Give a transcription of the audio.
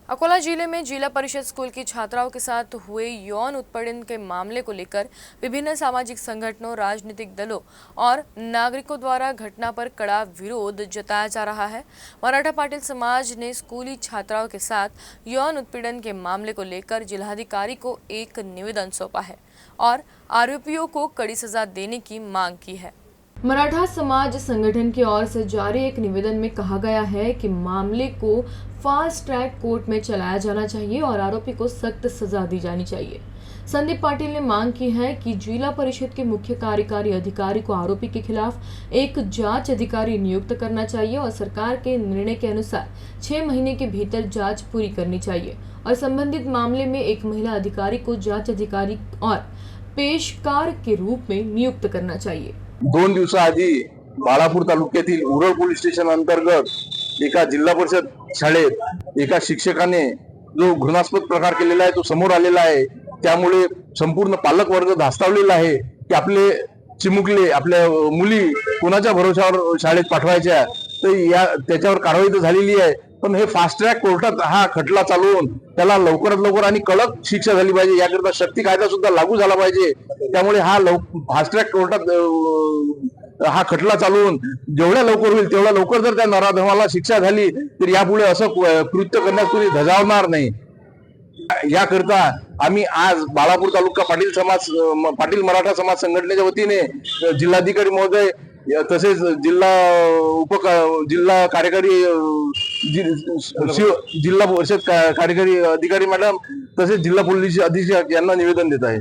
अकोला जिले में जिला परिषद स्कूल की छात्राओं के साथ हुए यौन उत्पीड़न के मामले को लेकर विभिन्न सामाजिक संगठनों, राजनीतिक दलों और नागरिकों द्वारा घटना पर कड़ा विरोध जताया जा रहा है। मराठा पाटिल समाज ने स्कूली छात्राओं के साथ यौन उत्पीड़न के मामले को लेकर जिलाधिकारी को एक निवेदन सौंपा है और आरोपियों को कड़ी सजा देने की मांग की है। मराठा समाज संगठन की ओर से जारी एक निवेदन में कहा गया है कि मामले को फास्ट ट्रैक कोर्ट में चलाया जाना चाहिए और आरोपी को सख्त सजा दी जानी चाहिए। संदीप पाटिल ने मांग की है कि जिला परिषद के मुख्य कार्यकारी अधिकारी को आरोपी के खिलाफ एक जांच अधिकारी नियुक्त करना चाहिए और सरकार के निर्णय के अनुसार 6 महीने के भीतर जांच पूरी करनी चाहिए और संबंधित मामले में एक महिला अधिकारी को जांच अधिकारी और पेशकार के रूप में नियुक्त करना चाहिए। 2 दिवसाआधी बाळापूर तालुक्यातील उरळ पोलीस स्टेशन अंतर्गत एका जिल्हा परिषद शाळेत एका शिक्षकाने जो घृणास्पद प्रकार केलेला आहे तो समोर आलेला आहे। त्यामुळे संपूर्ण पालक वर्ग धास्तावलेला आहे की आपले चिमुकले आपल्या मुली कोणाच्या भरोशावर शाळेत पाठवायच्या, तर त्याच्यावर कारवाई तर झालेली आहे, पण हे फास्ट ट्रॅक कोर्टात हा खटला चालवून त्याला लवकरात लवकर आणि कडक शिक्षा झाली पाहिजे। याकरता शक्ती कायदा सुद्धा लागू झाला पाहिजे। त्यामुळे हा फास्ट ट्रॅक कोर्टात हा खटला चालवून जेवढ्या लवकर होईल तेवढ्या लवकर जर त्या नराधमाला शिक्षा झाली तर यापुढे असं कृत्य करण्यास कोणी धजावणार नाही। याकरता आम्ही आज बाळापूर तालुका पाटील मराठा समाज संघटनेच्या वतीने जिल्हाधिकारी महोदय तसेच जिल्हा कार्यकारी जिल्हा परिषद कार्यकारी अधिकारी मॅडम तसेच जिल्हा पोलीस अधीक्षक यांना निवेदन देत आहे।